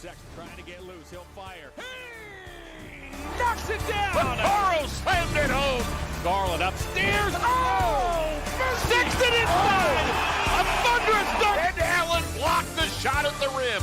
Sexton trying to get loose. He'll fire. Hey! Knocks it down. Toro slammed it home. Garland upstairs. Oh! Sexton inside. A thunderous dunk. And Allen blocked the shot at the rim.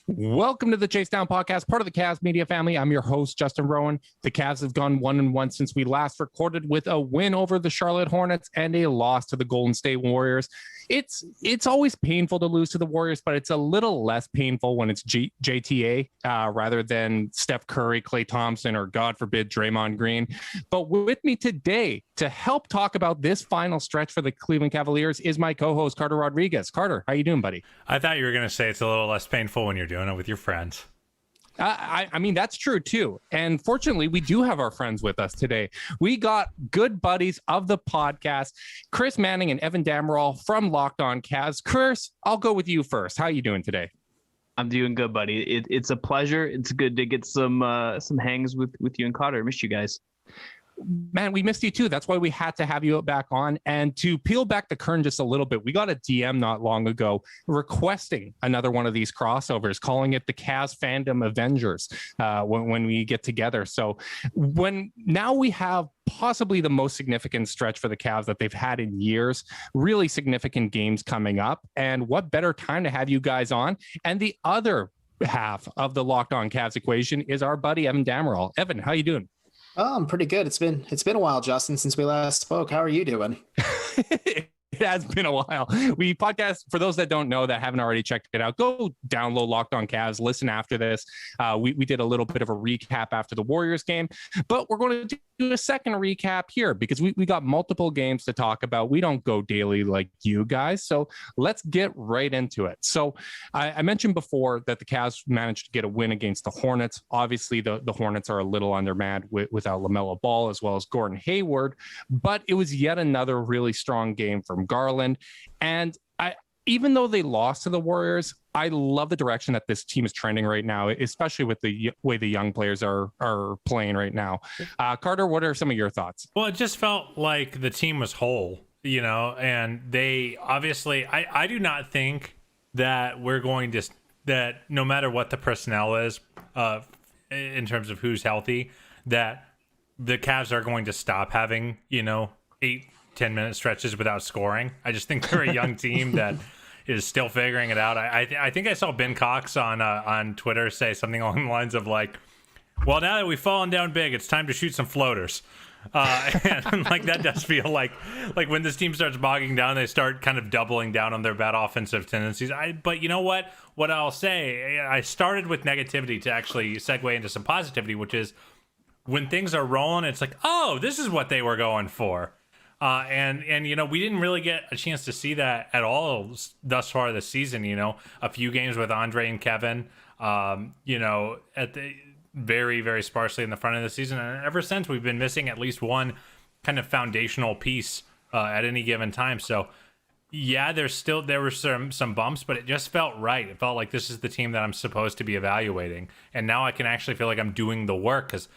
Welcome to the Chase Down Podcast, part of the Cavs media family. I'm your host, Justin Rowan. The Cavs have gone 1-1 since we last recorded, with a win over the Charlotte Hornets and a loss to the Golden State Warriors. It's always painful to lose to the Warriors, but it's a little less painful when it's JTA rather than Steph Curry, Klay Thompson, or God forbid, Draymond Green. But with me today to help talk about this final stretch for the Cleveland Cavaliers is my co-host, Carter Rodriguez. Carter, how you doing, buddy? I thought you were going to say it's a little less painful when you're doing it with your friends. I mean, that's true, too. And fortunately, we do have our friends with us today. We got good buddies of the podcast, Chris Manning and Evan Dammarell from Locked On Cavs. Chris, I'll go with you first. How are you doing today? I'm doing good, buddy. It's a pleasure. It's good to get some hangs with you and Carter. I missed you guys. Man, we missed you too. That's why we had to have you back on. And to peel back the curtain just a little bit, we got a DM not long ago requesting another one of these crossovers, calling it the Cavs Fandom Avengers when we get together. So now we have possibly the most significant stretch for the Cavs that they've had in years, really significant games coming up. And what better time to have you guys on? And the other half of the Locked On Cavs equation is our buddy, Evan Dammarell. Evan, how you doing? Oh, I'm pretty good. It's been a while, Justin, since we last spoke. How are you doing? It has been a while. We podcast, for those that don't know, that haven't already checked it out, go download Locked On Cavs, listen after this. We did a little bit of a recap after the Warriors game, but we're going to do a second recap here because we got multiple games to talk about. We don't go daily like you guys, so let's get right into it. So I mentioned before that the Cavs managed to get a win against the Hornets. Obviously, the Hornets are a little undermanned without LaMelo Ball as well as Gordon Hayward, but it was yet another really strong game from Garland. And even though they lost to the Warriors, I love the direction that this team is trending right now, especially with the way the young players are playing right now. Carter, what are some of your thoughts? Well, it just felt like the team was whole, and they obviously, I do not think that we're going to, that no matter what the personnel is in terms of who's healthy, that the Cavs are going to stop having, 8-10 minute stretches without scoring. I just think they're a young team that is still figuring it out. I think I saw Ben Cox on Twitter say something along the lines of like, well, now that we've fallen down big, it's time to shoot some floaters. And like that does feel like when this team starts bogging down, they start kind of doubling down on their bad offensive tendencies. But you know what I'll say, I started with negativity to actually segue into some positivity, which is when things are rolling, it's like, oh, this is what they were going for. And we didn't really get a chance to see that at all thus far this season. A few games with Andre and Kevin, at the very, very sparsely in the front of the season. And ever since, we've been missing at least one kind of foundational piece at any given time. So yeah, there were some bumps, but it just felt right. It felt like this is the team that I'm supposed to be evaluating. And now I can actually feel like I'm doing the work, because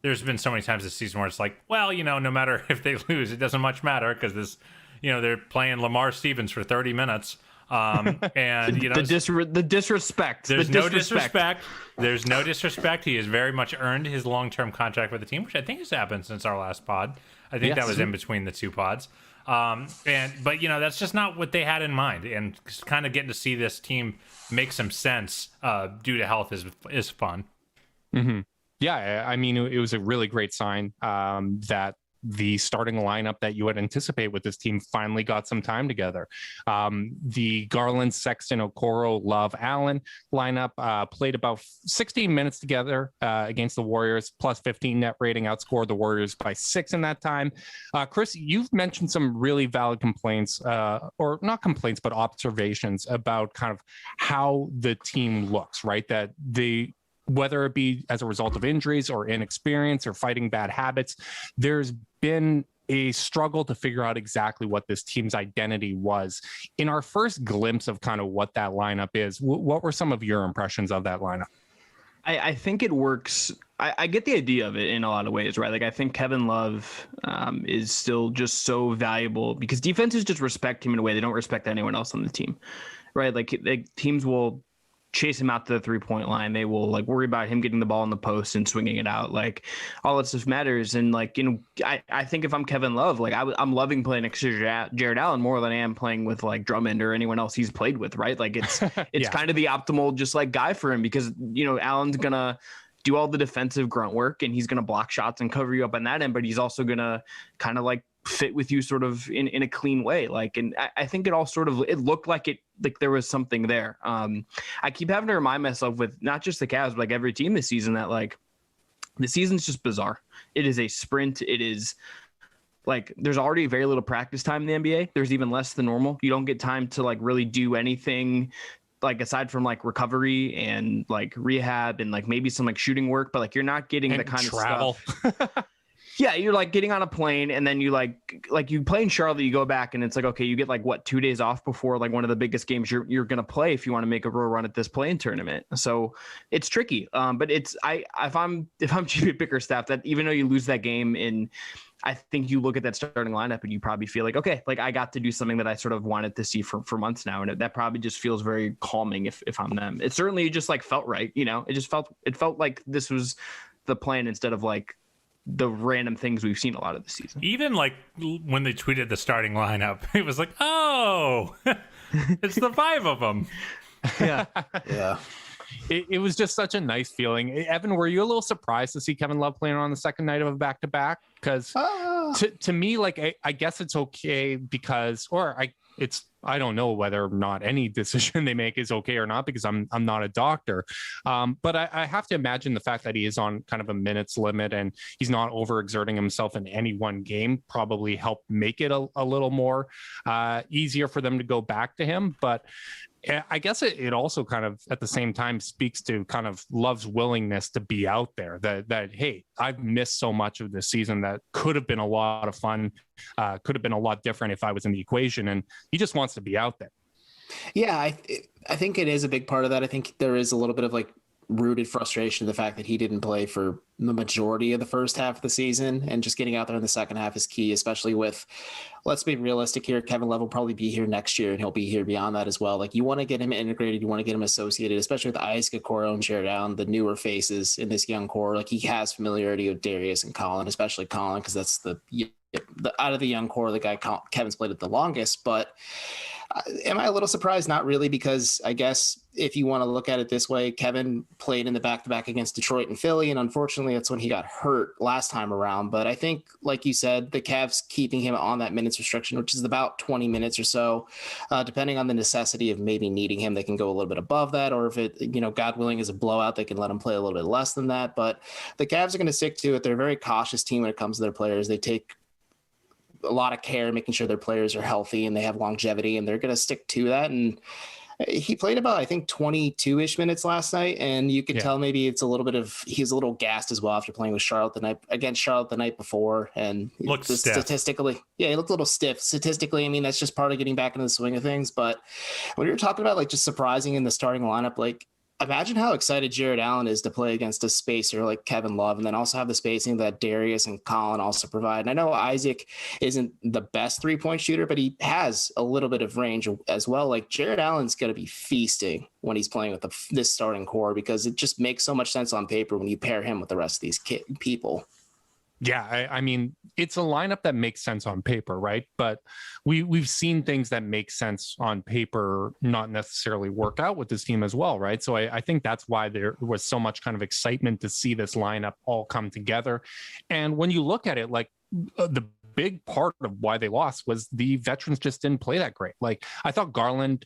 there's been so many times this season where it's like, well, no matter if they lose, it doesn't much matter because this, they're playing Lamar Stevens for 30 minutes. And, the disrespect. There's no disrespect. There's no disrespect. He has very much earned his long-term contract with the team, which I think has happened since our last pod. I think that was in between the two pods. But that's just not what they had in mind. And kind of getting to see this team make some sense due to health is fun. Mm-hmm. Yeah, I mean, it was a really great sign that the starting lineup that you would anticipate with this team finally got some time together. The Garland, Sexton, Okoro, Love, Allen lineup played about 16 minutes together against the Warriors, plus 15 net rating, outscored the Warriors by 6 in that time. Chris, you've mentioned some really valid complaints, or not complaints, but observations about kind of how the team looks, right? That whether it be as a result of injuries or inexperience or fighting bad habits, there's been a struggle to figure out exactly what this team's identity was. In our first glimpse of kind of what that lineup is, what were some of your impressions of that lineup? I think it works. I get the idea of it in a lot of ways, right? Like, I think Kevin Love is still just so valuable because defenses just respect him in a way they don't respect anyone else on the team, right? Like teams will chase him out to the 3-point line. They will like worry about him getting the ball in the post and swinging it out. Like all that stuff matters. And like, I think if I'm Kevin Love, like I'm loving playing next to Jared Allen more than I am playing with like Drummond or anyone else he's played with, right? Like it's Yeah. kind of the optimal just like guy for him because, Allen's going to do all the defensive grunt work and he's going to block shots and cover you up on that end, but he's also going to kind of like fit with you sort of in a clean way. Like, and I think it all sort of, it looked like there was something there. I keep having to remind myself with not just the Cavs, but like every team this season that like the season's just bizarre. It is a sprint. It is like, there's already very little practice time in the NBA. There's even less than normal. You don't get time to like really do anything like aside from like recovery and like rehab and like maybe some like shooting work, but like you're not getting And the kind travel. of stuff. Yeah, you're like getting on a plane and then you like you play in Charlotte, you go back and it's like, okay, you get like 2 days off before like one of the biggest games you're going to play if you want to make a real run at this play-in tournament. So it's tricky. But it's, if I'm GP Bickerstaff, that even though you lose that game in, I think you look at that starting lineup and you probably feel like, okay, like I got to do something that I sort of wanted to see for months now. And that probably just feels very calming if I'm them. It certainly just like felt right. It felt like this was the plan instead of like the random things we've seen a lot of the season. Even like when they tweeted the starting lineup, it was like, oh, it's the 5 of them. Yeah. Yeah. It was just such a nice feeling. Evan, were you a little surprised to see Kevin Love playing on the second night of a back-to-back? Because to me, like, I guess it's okay because, I don't know whether or not any decision they make is okay or not because I'm not a doctor. But I have to imagine the fact that he is on kind of a minutes limit and he's not overexerting himself in any one game probably helped make it a little more easier for them to go back to him. But I guess it also kind of at the same time speaks to kind of Love's willingness to be out there that, hey, I've missed so much of this season that could have been a lot of fun, could have been a lot different if I was in the equation. And he just wants to be out there. Yeah, I think it is a big part of that. I think there is a little bit of like rooted frustration in the fact that he didn't play for the majority of the first half of the season, and just getting out there in the second half is key, especially with, let's be realistic here, Kevin Love will probably be here next year and he'll be here beyond that as well. Like you want to get him integrated, you want to get him associated, especially with Isaac Okoro and Jared Allen, the newer faces in this young core. Like he has familiarity with Darius and Colin, especially Colin, because that's the out of the young core, the guy Kevin's played it the longest. But am I a little surprised? Not really, because I guess if you want to look at it this way, Kevin played in the back-to-back against Detroit and Philly, and unfortunately that's when he got hurt last time around. But I think, like you said, the Cavs keeping him on that minutes restriction, which is about 20 minutes or so, depending on the necessity of maybe needing him, they can go a little bit above that, or if it, God willing, is a blowout, they can let him play a little bit less than that. But the Cavs are going to stick to it. They're a very cautious team when it comes to their players. They take a lot of care making sure their players are healthy and they have longevity, and they're going to stick to that. And he played about, I think, 22-ish minutes last night, and you could tell maybe it's a little bit of, he's a little gassed as well after playing with Charlotte against Charlotte the night before, and Looks stiff. Statistically, he looked a little stiff. Statistically, I mean, that's just part of getting back into the swing of things. But when you're talking about like just surprising in the starting lineup, like imagine how excited Jared Allen is to play against a spacer like Kevin Love, and then also have the spacing that Darius and Colin also provide. And I know Isaac isn't the best three-point shooter, but he has a little bit of range as well. Like Jared Allen's going to be feasting when he's playing with this starting core, because it just makes so much sense on paper when you pair him with the rest of these people. Yeah, I mean, it's a lineup that makes sense on paper, right? But we've seen things that make sense on paper not necessarily work out with this team as well, right? So I think that's why there was so much kind of excitement to see this lineup all come together. And when you look at it, like the big part of why they lost was the veterans just didn't play that great. Like I thought Garland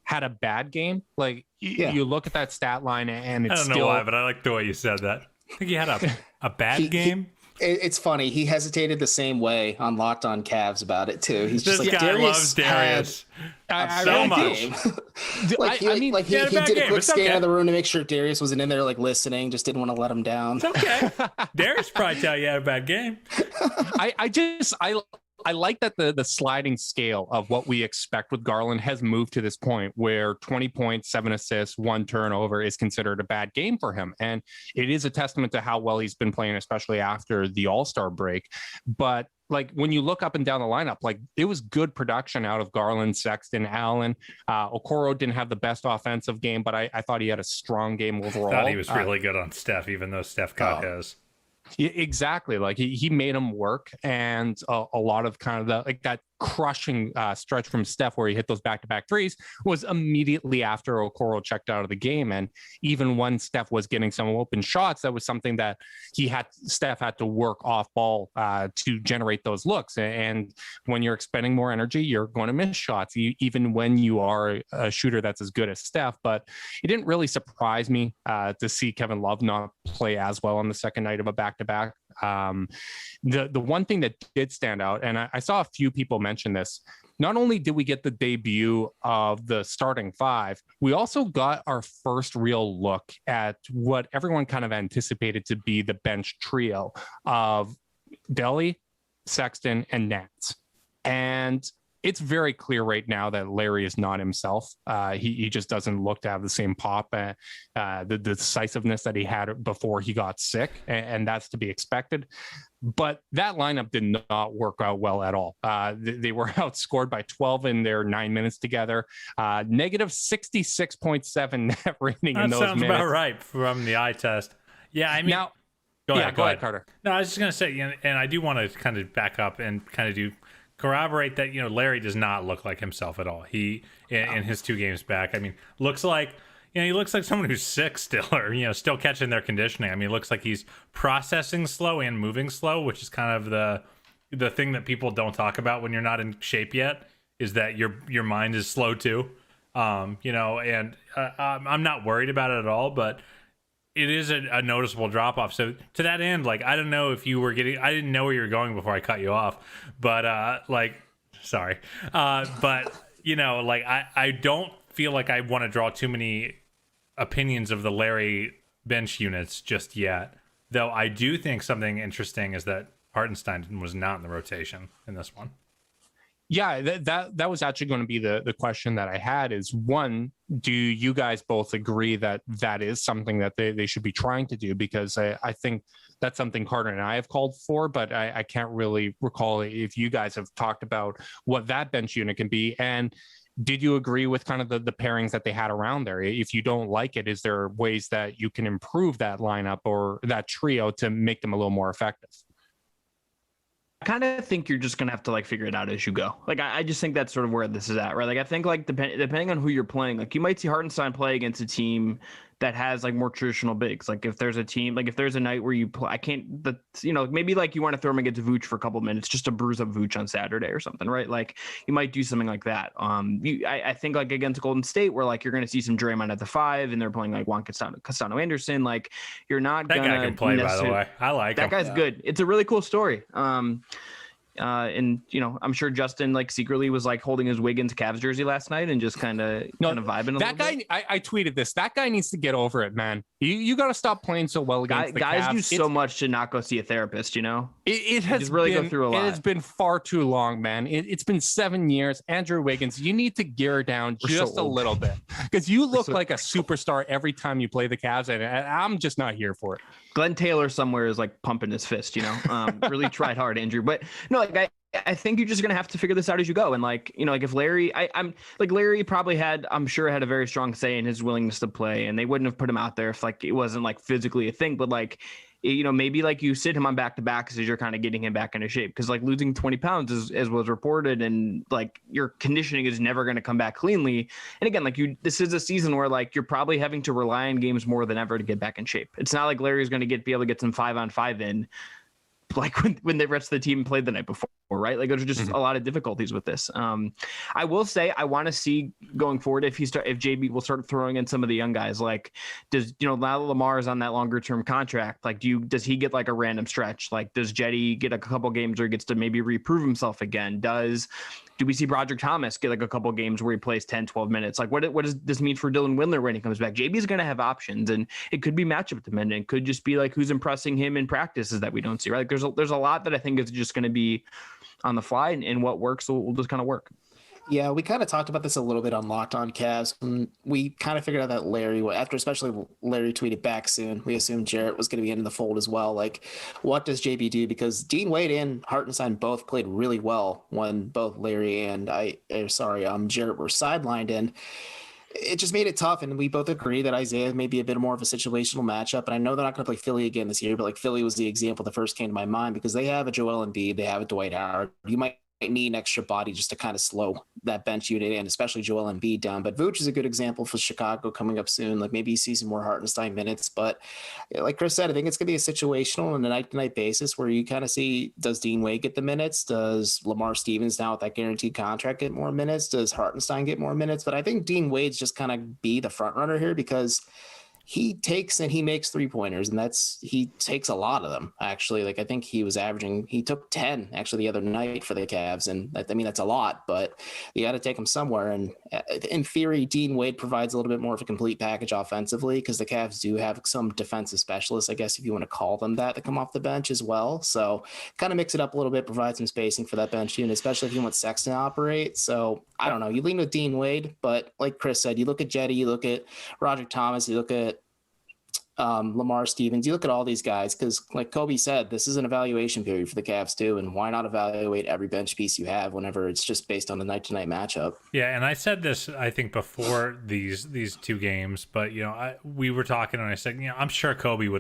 had a bad game. Like you look at that stat line and it's I don't know why, but I like the way you said that. I think he had a bad game. It's funny. He hesitated the same way on Locked On Cavs about it too. He's This just like, guy loves Darius so much. He did a quick scan of the room to make sure Darius wasn't in there, like listening. Just didn't want to let him down. It's okay. Darius probably tell you had a bad game. I like that the sliding scale of what we expect with Garland has moved to this point where 20 points, 7 assists, 1 turnover is considered a bad game for him. And it is a testament to how well he's been playing, especially after the All-Star break. But like when you look up and down the lineup, like it was good production out of Garland, Sexton, Allen. Okoro didn't have the best offensive game, but I thought he had a strong game overall. I thought he was really good on Steph, even though Steph got his. Yeah, exactly. Like he made him work, and a lot of kind of that crushing stretch from Steph where he hit those back-to-back threes was immediately after Okoro checked out of the game. And even when Steph was getting some open shots, that was something that Steph had to work off ball to generate those looks. And when you're expending more energy, you're going to miss shots, even when you are a shooter that's as good as Steph. But it didn't really surprise me to see Kevin Love not play as well on the second night of a back-to-back. The one thing that did stand out, and I saw a few people mention this, not only did we get the debut of the starting 5, we also got our first real look at what everyone kind of anticipated to be the bench trio of Delly, Sexton, and Nance. And it's very clear right now that Larry is not himself. He just doesn't look to have the same pop, the decisiveness that he had before he got sick, and that's to be expected. But that lineup did not work out well at all. They were outscored by 12 in their 9 minutes together, negative 66.7 net rating in those minutes. That sounds about right from the eye test. Yeah, I mean... Now, go ahead, Carter. No, I was just going to say, and I do want to kind of back up and kind of corroborate that, Larry does not look like himself at all. He, in his 2 games back, I mean, looks like, he looks like someone who's sick still, or, still catching their conditioning. I mean, it looks like he's processing slow and moving slow, which is kind of the thing that people don't talk about when you're not in shape yet, is that your mind is slow too. And I'm not worried about it at all, but it is a noticeable drop off. So to that end, like, I don't know if you were I didn't know where you were going before I cut you off, but sorry. But I don't feel like I want to draw too many opinions of the Larry bench units just yet. Though I do think something interesting is that Hartenstein was not in the rotation in this one. Yeah, that was actually going to be the question that I had is, one, do you guys both agree that is something that they should be trying to do? Because I think that's something Carter and I have called for, but I can't really recall if you guys have talked about what that bench unit can be. And did you agree with kind of the pairings that they had around there? If you don't like it, is there ways that you can improve that lineup or that trio to make them a little more effective? I kind of think you're just going to have to like figure it out as you go. Like, I just think that's sort of where this is at, right? Like, I think like depending on who you're playing, like you might see Hartenstein play against a team that has like more traditional bigs. Like if there's a team, like if there's a night where you play, maybe like you want to throw him against Vooch for a couple of minutes just to bruise up Vooch on Saturday or something, right? Like you might do something like that. I think like against Golden State where like you're going to see some Draymond at the 5 and they're playing like Juan Castano Anderson. Like you're not that gonna guy can play, by the way. I like that him. Guy's good. It's a really cool story. And I'm sure Justin like secretly was like holding his Wiggins Cavs jersey last night and just kind of vibing. That guy, I tweeted this. That guy needs to get over it, man. You got to stop playing so well against the guys. Cavs. Do so much to not go see a therapist. It has really go through a lot. It has been far too long, man. It's been 7 years. Andrew Wiggins, you need to gear down just a little bit because you look like a superstar every time you play the Cavs, and I'm just not here for it. Glenn Taylor somewhere is like pumping his fist, really tried hard, Andrew. But no, like I think you're just going to have to figure this out as you go. And like, like if Larry, I'm like Larry probably I'm sure had a very strong say in his willingness to play, and they wouldn't have put him out there if like it wasn't like physically a thing. But like, maybe like you sit him on back-to-backs as you're kind of getting him back into shape. Cause like losing 20 pounds as was reported, and like your conditioning is never going to come back cleanly. And again, like this is a season where like you're probably having to rely on games more than ever to get back in shape. It's not like Larry's going to be able to get some 5-on-5 in like when the rest of the team played the night before, right? Like there's just a lot of difficulties with this. I will say I want to see going forward if JB will start throwing in some of the young guys. Like does now that Lamar is on that longer term contract, like does he get like a random stretch? Like does Jetty get a couple games where he gets to maybe reprove himself again? Do we see Broderick Thomas get like a couple games where he plays 10-12 minutes? Like what does this mean for Dylan Windler when he comes back? JB is going to have options, and it could be matchup dependent. It could just be like who's impressing him in practices that we don't see, right? Like there's a lot that I think is just going to be on the fly, and what works will just kind of work. Yeah, we kind of talked about this a little bit on Locked On Cavs. And we kind of figured out that Larry, after especially Larry tweeted back soon, we assumed Jarrett was going to be in the fold as well. Like, what does JB do? Because Dean Wade and Hartenstein both played really well when both Larry and Jarrett were sidelined, and it just made it tough. And we both agree that Isaiah may be a bit more of a situational matchup. And I know they're not going to play Philly again this year, but like Philly was the example that first came to my mind because they have a Joel Embiid, they have a Dwight Howard. You might need an extra body just to kind of slow that bench unit and especially Joel Embiid down. But Vooch is a good example for Chicago coming up soon. Like maybe you see some more Hartenstein minutes, but like Chris said, I think it's going to be a situational on a night-to-night basis where you kind of see, does Dean Wade get the minutes? Does Lamar Stevens now with that guaranteed contract get more minutes? Does Hartenstein get more minutes? But I think Dean Wade's just kind of be the front runner here because he takes and he makes 3-pointers, and he takes a lot of them actually. Like I think he took 10 actually the other night for the Cavs, and that's a lot, but you got to take them somewhere. And in theory, Dean Wade provides a little bit more of a complete package offensively because the Cavs do have some defensive specialists, I guess if you want to call them that come off the bench as well. So kind of mix it up a little bit, provide some spacing for that bench unit, especially if you want Sexton to operate. So I don't know, you lean with Dean Wade, but like Chris said, you look at Jetty, you look at Roger Thomas, you look at Lamar Stevens, you look at all these guys because like Kobe said, this is an evaluation period for the Cavs too, and why not evaluate every bench piece you have whenever it's just based on the night-to-night matchup. Yeah, and I said this I think before these two games, but we were talking and I said I'm sure Kobe and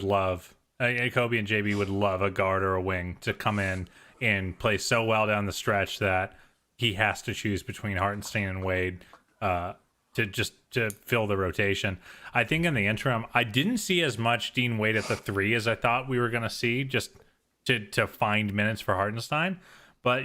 JB would love a guard or a wing to come in and play so well down the stretch that he has to choose between Hartenstein and Wade to fill the rotation. I think in the interim, I didn't see as much Dean Wade at the 3 as I thought we were going to see, just to find minutes for Hartenstein. But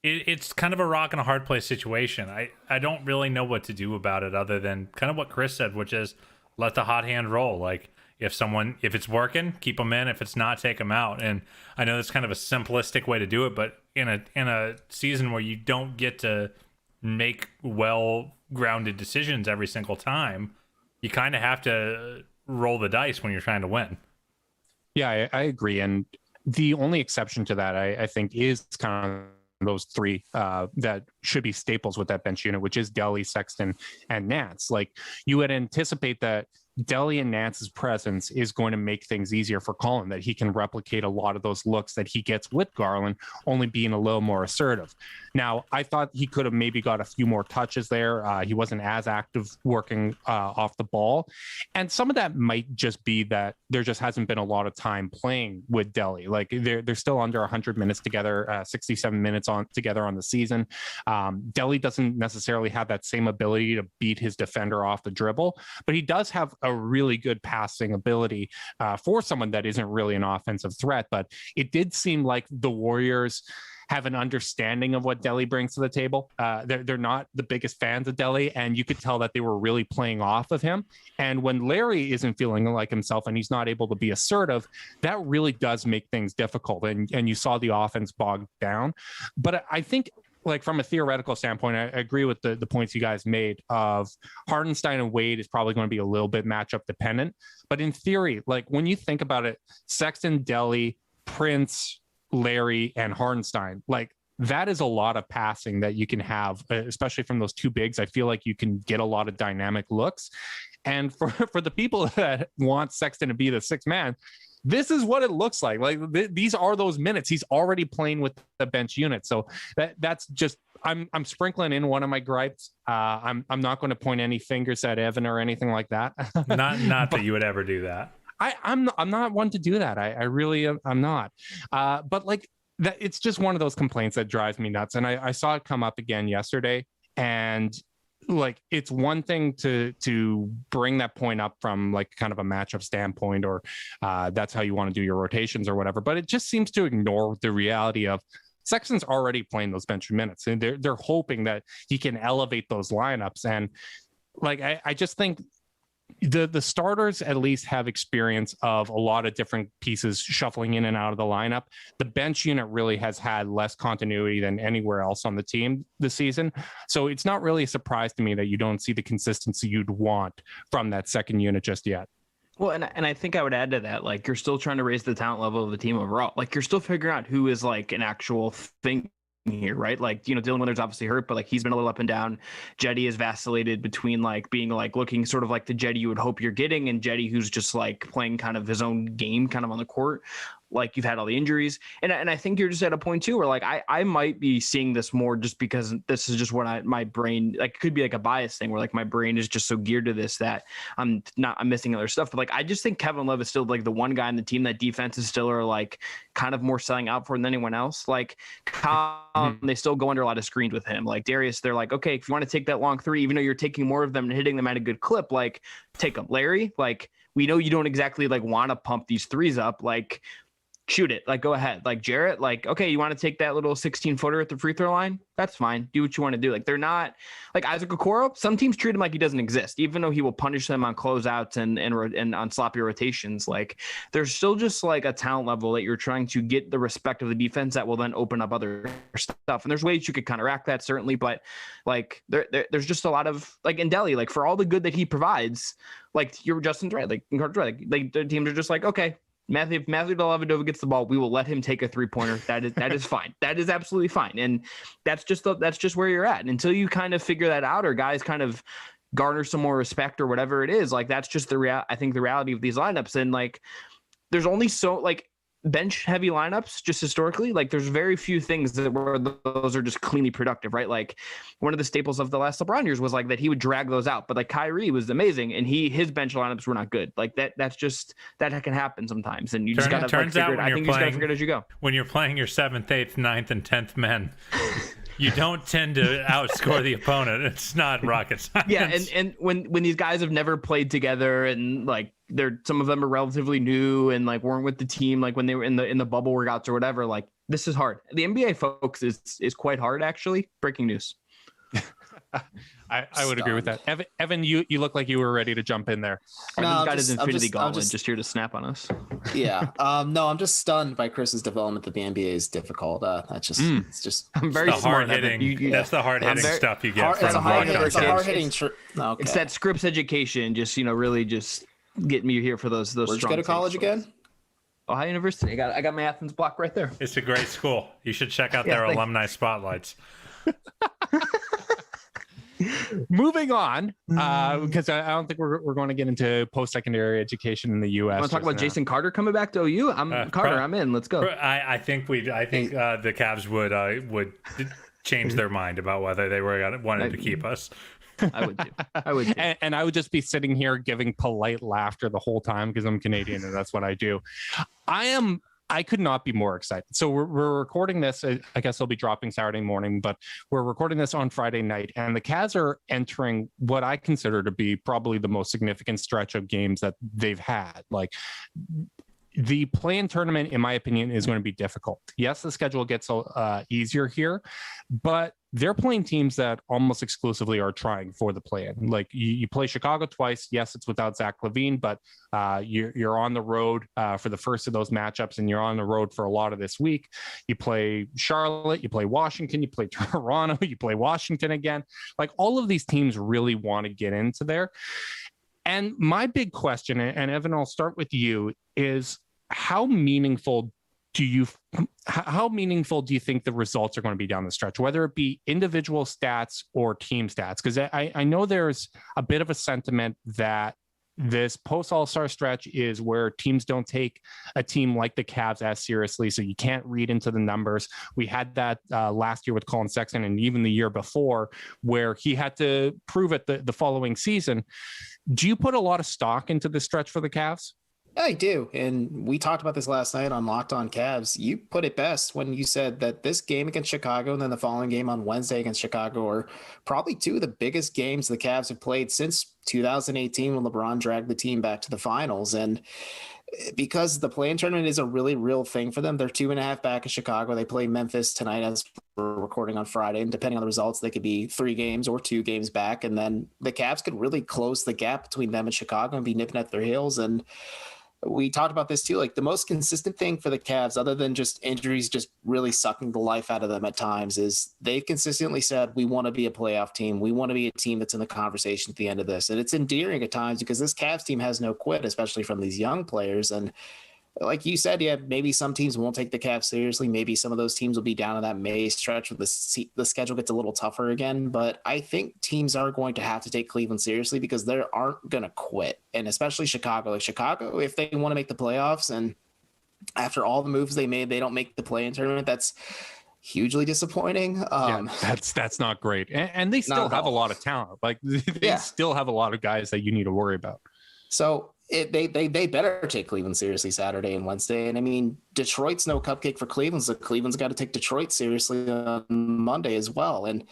it's kind of a rock and a hard place situation. I don't really know what to do about it other than kind of what Chris said, which is let the hot hand roll. Like if it's working, keep them in. If it's not, take them out. And I know that's kind of a simplistic way to do it, but in a season where you don't get to make well-grounded decisions every single time, you kind of have to roll the dice when you're trying to win. Yeah, I agree. And the only exception to that, I think, is kind of those 3 that should be staples with that bench unit, which is Delly, Sexton, and Nance. Like you would anticipate that Delly and Nance's presence is going to make things easier for Colin, that he can replicate a lot of those looks that he gets with Garland, only being a little more assertive. Now, I thought he could have maybe got a few more touches there. He wasn't as active working off the ball. And some of that might just be that there just hasn't been a lot of time playing with Delly. Like they're still under 100 minutes together, 67 minutes together on the season. Delly doesn't necessarily have that same ability to beat his defender off the dribble, but he does have a really good passing ability for someone that isn't really an offensive threat. But it did seem like the Warriors have an understanding of what Delly brings to the table. They're not the biggest fans of Delly, and you could tell that they were really playing off of him. And when Larry isn't feeling like himself and he's not able to be assertive, that really does make things difficult. And you saw the offense bogged down. But I think, like from a theoretical standpoint, I agree with the points you guys made of Hartenstein and Wade is probably going to be a little bit matchup dependent. But in theory, like when you think about it, Sexton, Delly, Prince, Larry, and Hartenstein, like that is a lot of passing that you can have, especially from those 2 bigs. I feel like you can get a lot of dynamic looks. And for the people that want Sexton to be the 6th man, this is what it looks like. Like these are those minutes. He's already playing with the bench unit. So that's just, I'm sprinkling in one of my gripes. I'm not going to point any fingers at Evan or anything like that. Not that you would ever do that. I'm not one to do that. I really I'm not. But like that, it's just one of those complaints that drives me nuts. And I saw it come up again yesterday, and like it's one thing to bring that point up from like kind of a matchup standpoint, or that's how you want to do your rotations or whatever, but it just seems to ignore the reality of Sexton's already playing those bench minutes, and they're hoping that he can elevate those lineups. And like I just think the starters at least have experience of a lot of different pieces shuffling in and out of the lineup. The bench unit really has had less continuity than anywhere else on the team this season. So it's not really a surprise to me that you don't see the consistency you'd want from that second unit just yet. Well, and I think I would add to that, like, you're still trying to raise the talent level of the team overall. Like, you're still figuring out who is like an actual thing here, right? Like, Dylan Withers obviously hurt, but like he's been a little up and down. Jetty has vacillated between like being like looking sort of like the Jetty you would hope you're getting, and Jetty who's just like playing kind of his own game kind of on the court. Like, you've had all the injuries, and I think you're just at a point too where like I might be seeing this more just because this is just what my brain, like, it could be like a bias thing where like my brain is just so geared to this that I'm missing other stuff. But like, I just think Kevin Love is still like the one guy in the team that defenses still are like kind of more selling out for than anyone else. Like, they still go under a lot of screens with him. Like Darius, they're like, okay, if you want to take that long three, even though you're taking more of them and hitting them at a good clip, like, take them. Larry, like, we know you don't exactly like want to pump these threes up, like, shoot it, like, go ahead. Like Jarrett, like, okay, you want to take that little 16-footer at the free throw line? That's fine. Do what you want to do. Like, they're not like Isaac Okoro. Some teams treat him like he doesn't exist, even though he will punish them on closeouts and on sloppy rotations. Like, there's still just like a talent level that you're trying to get the respect of the defense that will then open up other stuff. And there's ways you could counteract that, certainly, but like there's just a lot of like in Delhi, like, for all the good that he provides, like, you're Justin's right, like like the teams are just like, okay, Matthew Dellavedova gets the ball, we will let him take a 3-pointer. That is fine. That is absolutely fine. And that's just where you're at. And until you kind of figure that out, or guys kind of garner some more respect or whatever it is, like, that's just I think the reality of these lineups. And like, there's only so like bench heavy lineups just historically, like, there's very few things that where those are just cleanly productive, right? Like, one of the staples of the last LeBron years was like that he would drag those out, but like Kyrie was amazing and his bench lineups were not good. Like, that's just, that can happen sometimes, and you just gotta like, figure it. I think you just gotta figure it as you go. When you're playing your 7th, 8th, 9th, and 10th men, you don't tend to outscore the opponent. It's not rocket science. Yeah, and when these guys have never played together, and like some of them are relatively new and like weren't with the team like when they were in the bubble workouts or whatever, like, this is hard. The NBA, folks, is quite hard, actually. Breaking news. I would agree with that. Evan, you look like you were ready to jump in there. No, got his Infinity Gauntlet just here to snap on us. Yeah. No, I'm just stunned by Chris's development that the NBA is difficult. That's just, it's just. I'm very smart. That's the hard hitting stuff you get. It's a hard hitting. Okay. It's that Scripps education, just, really just getting me here for those. Where'd you go to college again? Ohio University. I got my Athens block right there. It's a great school. You should check out their alumni spotlights. Moving on, because I don't think we're going to get into post-secondary education in the U.S. Want to talk about Jason Carter coming back to OU? I'm in. Let's go. I think the Cavs would change their mind about whether they wanted to keep us. I would too. And I would just be sitting here giving polite laughter the whole time because I'm Canadian and that's what I do. I could not be more excited. So we're recording this. I guess it'll be dropping Saturday morning, but we're recording this on Friday night. And the Cavs are entering what I consider to be probably the most significant stretch of games that they've had. Like, the play-in tournament, in my opinion, is going to be difficult. Yes, the schedule gets easier here, but they're playing teams that almost exclusively are trying for the play-in. Like, you play Chicago twice. Yes, it's without Zach LaVine, but you're on the road for the first of those matchups, and you're on the road for a lot of this week. You play Charlotte, you play Washington, you play Toronto, you play Washington again. Like, all of these teams really want to get into there. And my big question, and Evan, I'll start with you, is how meaningful do you think the results are going to be down the stretch, whether it be individual stats or team stats? Because I know there's a bit of a sentiment that this post All-Star stretch is where teams don't take a team like the Cavs as seriously, so you can't read into the numbers. We had that last year with Colin Sexton, and even the year before, where he had to prove it the following season. Do you put a lot of stock into the stretch for the Cavs? I do. And we talked about this last night on Locked On Cavs. You put it best when you said that this game against Chicago and then the following game on Wednesday against Chicago are probably two of the biggest games the Cavs have played since 2018 when LeBron dragged the team back to the finals. And because the play-in tournament is a really real thing for them, they're 2.5 back in Chicago. They play Memphis tonight as we're recording on Friday. And depending on the results, they could be 3 games or 2 games back. And then the Cavs could really close the gap between them and Chicago and be nipping at their heels. And we talked about this too. Like the most consistent thing for the Cavs, other than just injuries just really sucking the life out of them at times, is they've consistently said, we want to be a playoff team. We want to be a team that's in the conversation at the end of this. And it's endearing at times because this Cavs team has no quit, especially from these young players. And like you said, yeah, maybe some teams won't take the Cavs seriously. Maybe some of those teams will be down in that May stretch where the schedule gets a little tougher again. But I think teams are going to have to take Cleveland seriously because they aren't going to quit. And especially Chicago. Like Chicago, if they want to make the playoffs and after all the moves they made, they don't make the play-in tournament, that's hugely disappointing. That's not great. And they still have a lot of talent. Like they still have a lot of guys that you need to worry about. So they better take Cleveland seriously Saturday and Wednesday. And I mean, Detroit's no cupcake for Cleveland, so Cleveland's got to take Detroit seriously on Monday as well. And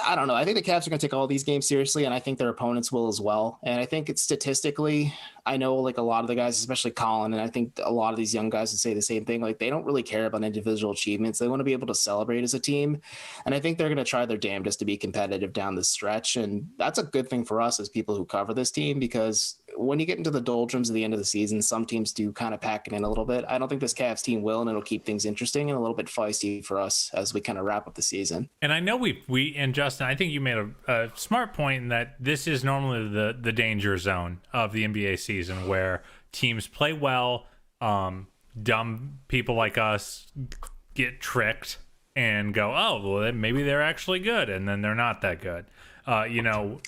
I don't know. I think the Cavs are going to take all these games seriously, and I think their opponents will as well. And I think it's statistically, I know like a lot of the guys, especially Colin, and I think a lot of these young guys would say the same thing. Like they don't really care about individual achievements. They want to be able to celebrate as a team. And I think they're going to try their damnedest to be competitive down the stretch. And that's a good thing for us as people who cover this team, because when you get into the doldrums at the end of the season, some teams do kind of pack it in a little bit. I don't think this Cavs team will, and it'll keep things interesting and a little bit feisty for us as we kind of wrap up the season. And I know we and Justin, I think you made a smart point in that this is normally the danger zone of the NBA season where teams play well, dumb people like us get tricked and go, oh, well, maybe they're actually good, and then they're not that good.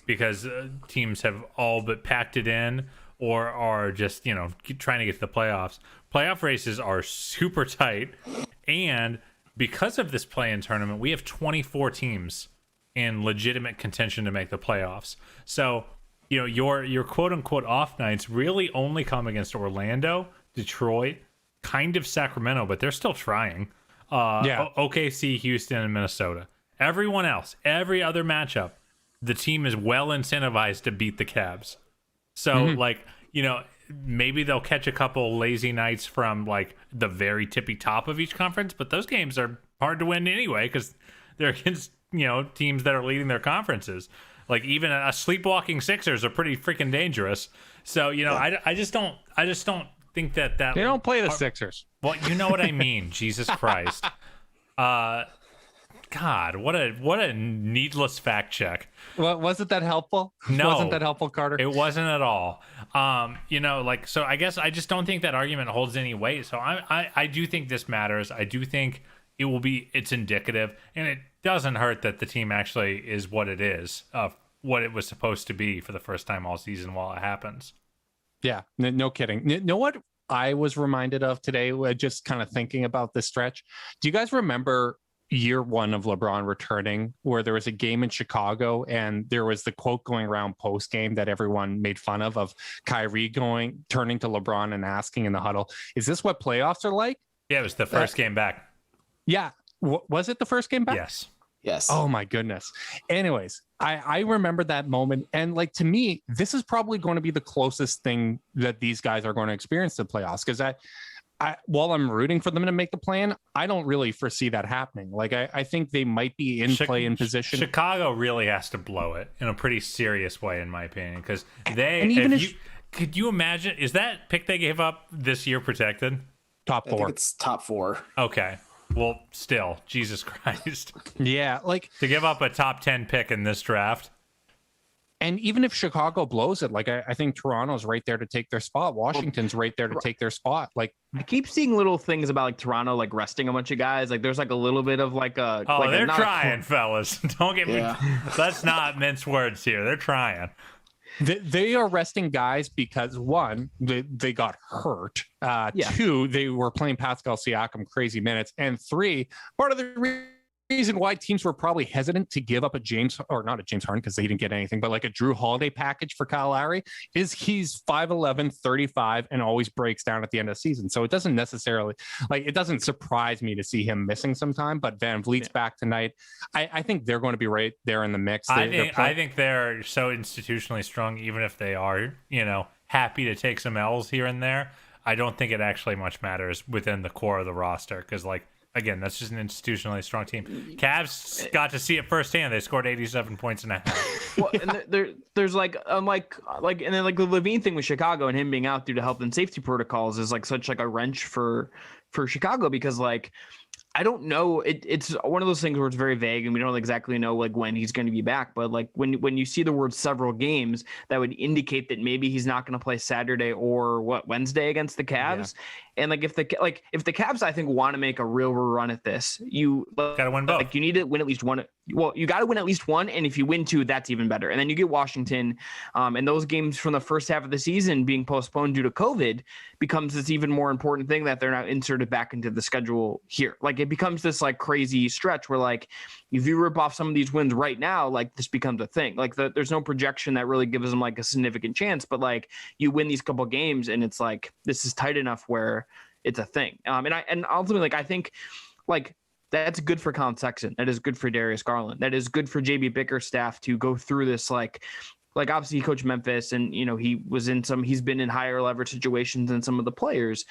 Because teams have all but packed it in or are just, trying to get to the playoffs. Playoff races are super tight. And because of this play-in tournament, we have 24 teams in legitimate contention to make the playoffs. So, your quote-unquote off nights really only come against Orlando, Detroit, kind of Sacramento, but they're still trying. OKC, Houston, and Minnesota. Everyone else, every other matchup, the team is well incentivized to beat the Cavs. So, maybe they'll catch a couple lazy nights from, like, the very tippy top of each conference, but those games are hard to win anyway because they're against, teams that are leading their conferences. Like, even a sleepwalking Sixers are pretty freaking dangerous. So, I just don't think that they don't play the Sixers. Well, you know what I mean. Jesus Christ. God, what a needless fact check. Well, wasn't that helpful? No. Wasn't that helpful, Carter? It wasn't at all. So I guess I just don't think that argument holds any weight. So I do think this matters. I do think it's indicative, and it doesn't hurt that the team actually is what it is, what it was supposed to be for the first time all season while it happens. Yeah, no kidding. You know what I was reminded of today, just kind of thinking about this stretch? Do you guys remember year one of LeBron returning, where there was a game in Chicago and there was the quote going around post game that everyone made fun of Kyrie turning to LeBron and asking in the huddle, is this what playoffs are like? Yeah, it was the first game back. Yeah. Was it the first game back? Yes. Oh my goodness. Anyways, I remember that moment. And like, to me, this is probably going to be the closest thing that these guys are going to experience to the playoffs. Cause while I'm rooting for them to make the plan, I don't really foresee that happening. Like, I think they might be in play-in position. Chicago really has to blow it in a pretty serious way, in my opinion, because could you imagine, is that pick they gave up this year protected? Top 4. I think it's top 4. Okay. Well, still, Jesus Christ. Yeah, like to give up a top 10 pick in this draft. And even if Chicago blows it, like I think Toronto's right there to take their spot. Washington's right there to take their spot. Like, I keep seeing little things about like Toronto, like resting a bunch of guys. Like there's like a little bit of like a. Oh, like they're trying, fellas. Don't get me. Yeah. Let's not mince words here. They're trying. They are resting guys because, one, they got hurt. 2, they were playing Pascal Siakam crazy minutes. And 3, part of the reason why teams were probably hesitant to give up not a James Harden because they didn't get anything, but like a Drew Holiday package for Kyle Lowry, is he's 5'11", 35, and always breaks down at the end of the season. So it doesn't necessarily, it doesn't surprise me to see him missing some time, but Van Vliet's back tonight. I think they're going to be right there in the mix. I think they're so institutionally strong, even if they are, happy to take some L's here and there. I don't think it actually much matters within the core of the roster because, again, that's just an institutionally strong team. Cavs got to see it firsthand. They scored 87 points and a half. Well, and there's like and then like the Levine thing with Chicago and him being out due to health and safety protocols is like such like a wrench for Chicago, because like I don't know, it's one of those things where it's very vague and we don't exactly know like when he's going to be back, but like when you see the word several games, that would indicate that maybe he's not going to play Saturday or Wednesday against the Cavs. Yeah. And like if the Cavs I think want to make a real run at this, you gotta win both. Like you need to win at least one. Well, you got to win at least one, and if you win two, that's even better. And then you get Washington, and those games from the first half of the season being postponed due to COVID becomes this even more important thing that they're now inserted back into the schedule here. Like it becomes this like crazy stretch where like if you rip off some of these wins right now, like this becomes a thing. Like there's no projection that really gives them like a significant chance, but like you win these couple games and it's like this is tight enough where it's a thing. And ultimately, like I think like that's good for Colin Sexton. That is good for Darius Garland. That is good for JB Bickerstaff to go through this like obviously he coached Memphis and he's been in higher leverage situations than some of the players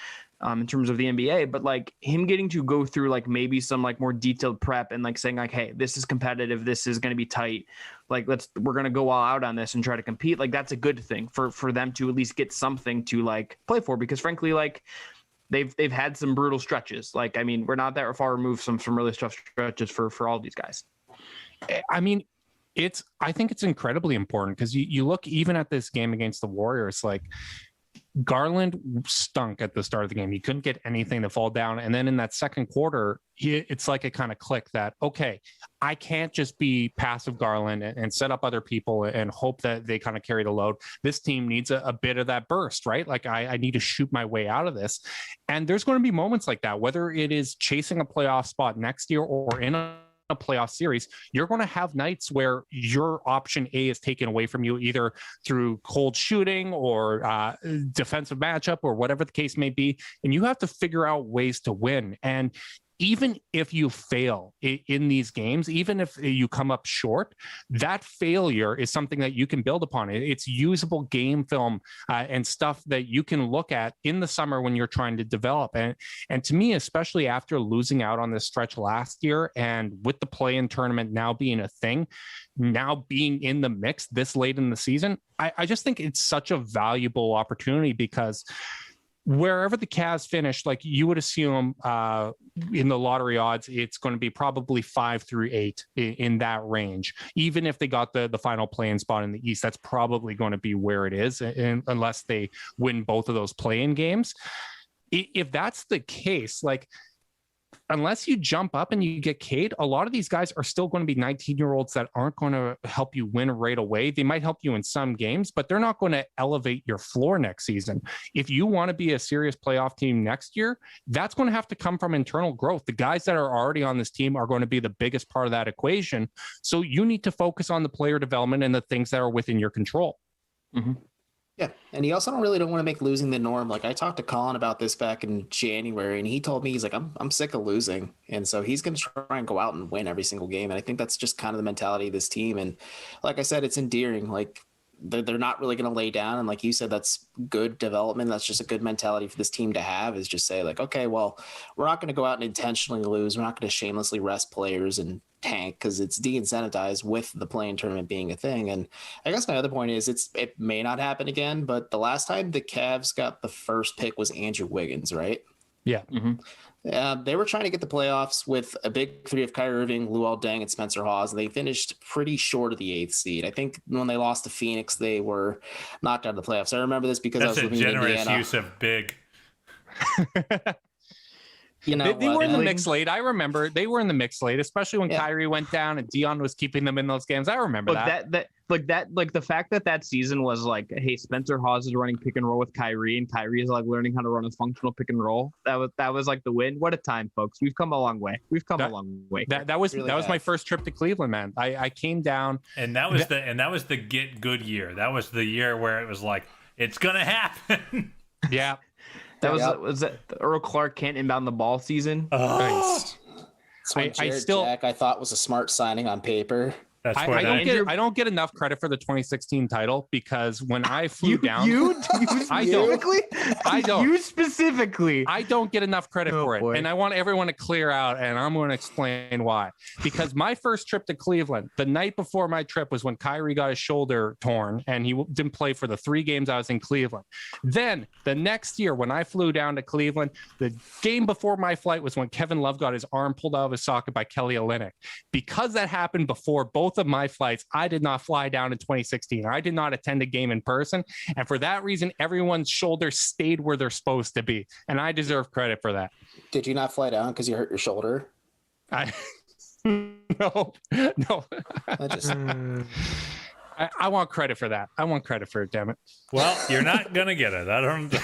in terms of the NBA, but like him getting to go through like maybe some like more detailed prep and like saying like, hey, this is competitive, this is going to be tight, like we're going to go all out on this and try to compete. Like that's a good thing for them to at least get something to like play for, because frankly like they've had some brutal stretches. Like, I mean, we're not that far removed from some really tough stretches for all these guys. I mean, I think it's incredibly important because you look even at this game against the Warriors, like Garland stunk at the start of the game. He couldn't get anything to fall down. And then in that second quarter, it's like it kind of clicked that, okay, I can't just be passive Garland and set up other people and hope that they kind of carry the load. This team needs a bit of that burst, right? Like I need to shoot my way out of this. And there's going to be moments like that, whether it is chasing a playoff spot next year or in a playoff series, you're going to have nights where your option A is taken away from you, either through cold shooting or defensive matchup or whatever the case may be. And you have to figure out ways to win. And even if you fail in these games, even if you come up short, that failure is something that you can build upon. It's usable game film and stuff that you can look at in the summer when you're trying to develop. And to me, especially after losing out on this stretch last year and with the play-in tournament now being a thing, now being in the mix this late in the season, I just think it's such a valuable opportunity, because wherever the Cavs finish, like you would assume in the lottery odds, it's going to be probably 5 through 8 in that range. Even if they got the final play-in spot in the East, that's probably going to be where it is, unless they win both of those play-in games. If that's the case, like unless you jump up and you get Cade, a lot of these guys are still going to be 19-year-olds that aren't going to help you win right away. They might help you in some games, but they're not going to elevate your floor next season. If you want to be a serious playoff team next year, that's going to have to come from internal growth. The guys that are already on this team are going to be the biggest part of that equation. So you need to focus on the player development and the things that are within your control. Mm-hmm. Yeah, and you also don't want to make losing the norm. Like I talked to Colin about this back in January, and he told me he's like, I'm sick of losing, and so he's going to try and go out and win every single game. And I think that's just kind of the mentality of this team. And like I said, it's endearing. Like they're not really going to lay down, and like you said, that's good development. That's just a good mentality for this team to have. Is just say like, okay, well, we're not going to go out and intentionally lose. We're not going to shamelessly rest players and tank because it's de-incentivized with the play-in tournament being a thing. And I guess my other point is it may not happen again, but the last time the Cavs got the first pick was Andrew Wiggins, right? Yeah. Mm-hmm. They were trying to get the playoffs with a big three of Kyrie Irving, Luol Deng, and Spencer Hawes, and they finished pretty short of the 8th seed. I think when they lost to Phoenix, they were knocked out of the playoffs. I remember this because that's I was living in Indiana. That's a generous use of big. You know, they were in the mix late. I remember they were in the mix late, especially when Kyrie went down and Dion was keeping them in those games. I remember that the fact that season was like, hey, Spencer Hawes is running pick and roll with Kyrie, and Kyrie is like learning how to run a functional pick and roll. That was like the win. What a time, folks. We've come a long way. A long way. That was my first trip to Cleveland, man. I came down, and that was the get good year. That was the year where it was like, it's gonna happen. Yeah. Was that Earl Clark can't inbound the ball season? Nice. I thought was a smart signing on paper. That's I, what I don't get enough credit for the 2016 title because when I flew down, You I don't. specifically? I don't. You specifically. I don't get enough credit for it. Boy. And I want everyone to clear out, and I'm going to explain why. Because my first trip to Cleveland, the night before my trip was when Kyrie got his shoulder torn, and he didn't play for the 3 games I was in Cleveland. Then the next year, when I flew down to Cleveland, the game before my flight was when Kevin Love got his arm pulled out of his socket by Kelly Olynyk. Because that happened before both of my flights, I did not fly down in 2016. I did not attend a game in person. And for that reason, everyone's shoulders stayed where they're supposed to be. And I deserve credit for that. Did you not fly down because you hurt your shoulder? No. I just I want credit for that. I want credit for it, damn it. Well, you're not going to get it. I don't.